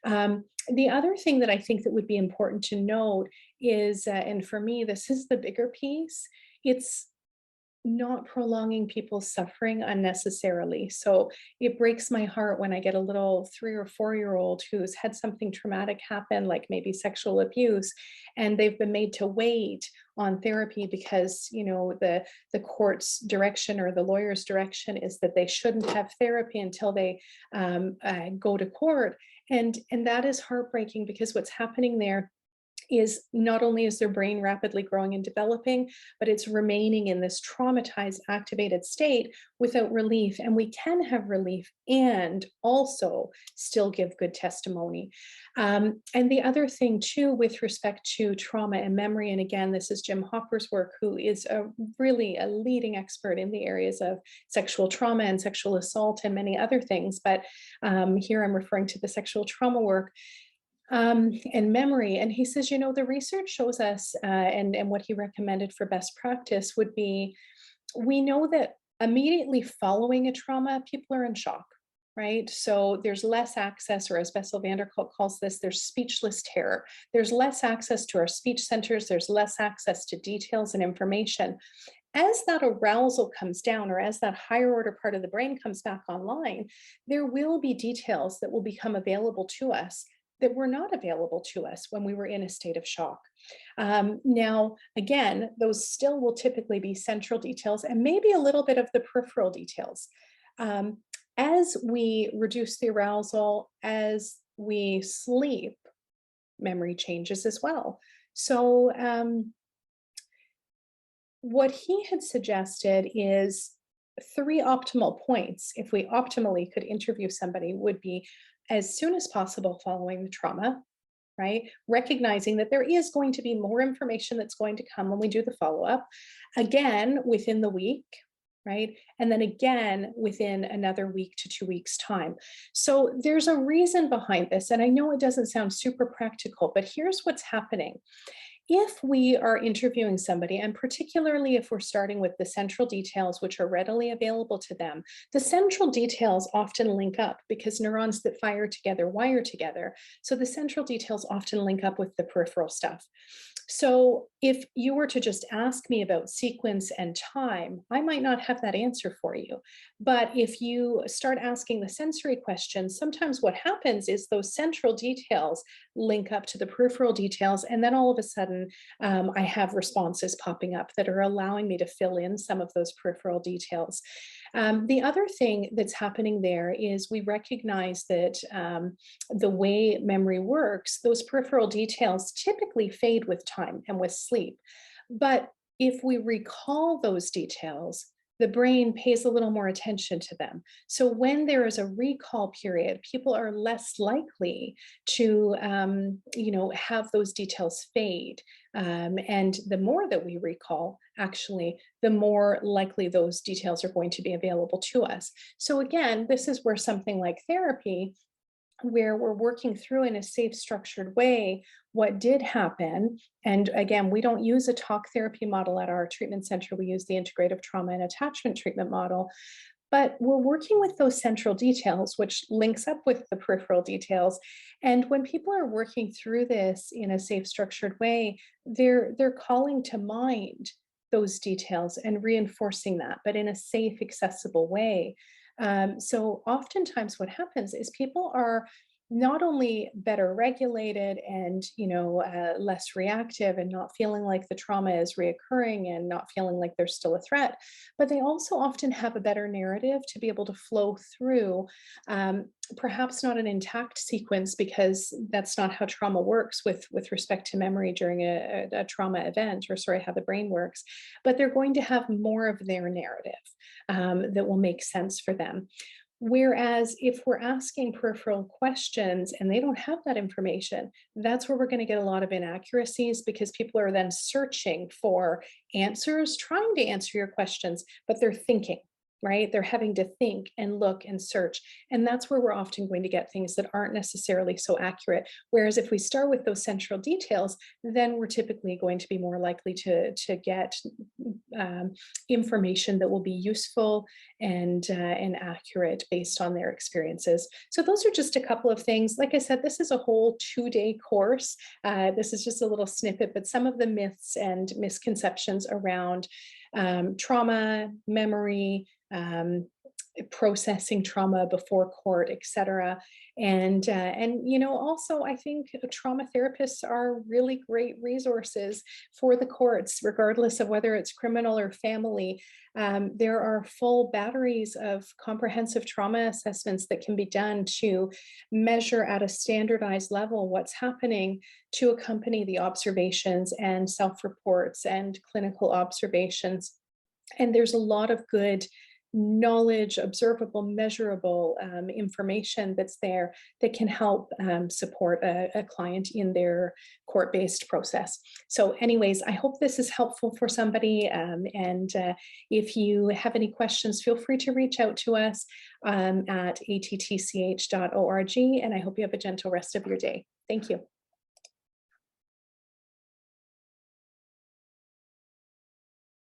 The other thing that I think that would be important to note is, and for me, this is the bigger piece, it's not prolonging people's suffering unnecessarily. So it breaks my heart when I get a little 3 or 4 year old who's had something traumatic happen, like maybe sexual abuse, and they've been made to wait on therapy because, the court's direction or the lawyer's direction is that they shouldn't have therapy until they go to court. And that is heartbreaking, because what's happening there is not only is their brain rapidly growing and developing, but it's remaining in this traumatized, activated state without relief. And we can have relief and also still give good testimony. And the other thing too, with respect to trauma and memory, and again, this is Jim Hopper's work, who is really a leading expert in the areas of sexual trauma and sexual assault and many other things. But here I'm referring to the sexual trauma work and memory. And he says, the research shows us, and what he recommended for best practice would be, we know that immediately following a trauma, people are in shock, right? So there's less access, or as Bessel van der Kolk calls this, there's speechless terror. There's less access to our speech centers. There's less access to details and information. As that arousal comes down, or as that higher order part of the brain comes back online, there will be details that will become available to us that were not available to us when we were in a state of shock. Now, again, those still will typically be central details and maybe a little bit of the peripheral details. As we reduce the arousal, as we sleep, memory changes as well. So what he had suggested is 3 optimal points, if we optimally could interview somebody, would be as soon as possible following the trauma, right? Recognizing that there is going to be more information that's going to come when we do the follow-up, again, within the week, right? And then again, within another week to 2 weeks' time. So there's a reason behind this. And I know it doesn't sound super practical, but here's what's happening. If we are interviewing somebody, and particularly if we're starting with the central details, which are readily available to them, the central details often link up because neurons that fire together wire together. So the central details often link up with the peripheral stuff. So if you were to just ask me about sequence and time, I might not have that answer for you. But if you start asking the sensory questions, sometimes what happens is those central details link up to the peripheral details. And then all of a sudden, I have responses popping up that are allowing me to fill in some of those peripheral details. The other thing that's happening there is we recognize that the way memory works, those peripheral details typically fade with time and with sleep. But if we recall those details, the brain pays a little more attention to them. So when there is a recall period, people are less likely to, have those details fade. And the more that we recall, actually, the more likely those details are going to be available to us. So again, this is where something like therapy, where we're working through in a safe, structured way what did happen. And again, we don't use a talk therapy model at our treatment center. We use the integrative trauma and attachment treatment model. But we're working with those central details, which links up with the peripheral details. And when people are working through this in a safe, structured way, they're calling to mind those details and reinforcing that, but in a safe, accessible way. So oftentimes what happens is people are not only better regulated and less reactive and not feeling like the trauma is reoccurring and not feeling like there's still a threat, but they also often have a better narrative to be able to flow through, perhaps not an intact sequence, because that's not how trauma works with respect to memory during a trauma event, or sorry, how the brain works, but they're going to have more of their narrative that will make sense for them. Whereas if we're asking peripheral questions and they don't have that information, that's where we're going to get a lot of inaccuracies, because people are then searching for answers, trying to answer your questions, but they're thinking, right? They're having to think and look and search. And that's where we're often going to get things that aren't necessarily so accurate. Whereas if we start with those central details, then we're typically going to be more likely to get um, information that will be useful and accurate based on their experiences. So those are just a couple of things. Like I said, this is a whole 2-day course. This is just a little snippet, but some of the myths and misconceptions around trauma, memory, processing trauma before court, etc. And you know, also I think trauma therapists are really great resources for the courts, regardless of whether it's criminal or family. There are full batteries of comprehensive trauma assessments that can be done to measure at a standardized level what's happening to accompany the observations and self-reports and clinical observations. And there's a lot of good knowledge, observable, measurable information that's there that can help support a client in their court-based process. So anyways, I hope this is helpful for somebody. And if you have any questions, feel free to reach out to us at attch.org. And I hope you have a gentle rest of your day. Thank you.